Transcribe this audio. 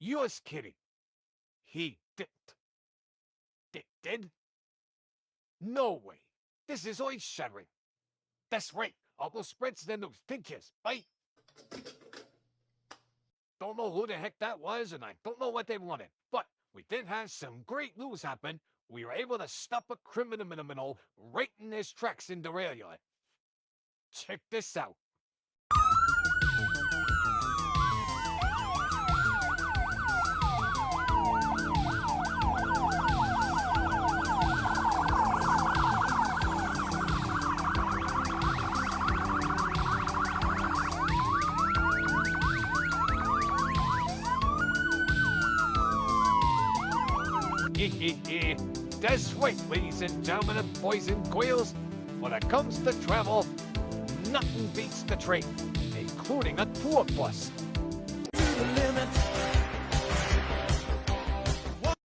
You're kidding. He didn't. Did? No way. This is earth-shattering. That's right. Almost spreads than those pictures, right? Don't know who the heck that was, and I don't know what they wanted. But we did have some great news happen. We were able to stop a criminal right in his tracks and derail it. Check this out. That's right, ladies and gentlemen, and boys and girls. When it comes to travel, nothing beats the train, including a tour bus.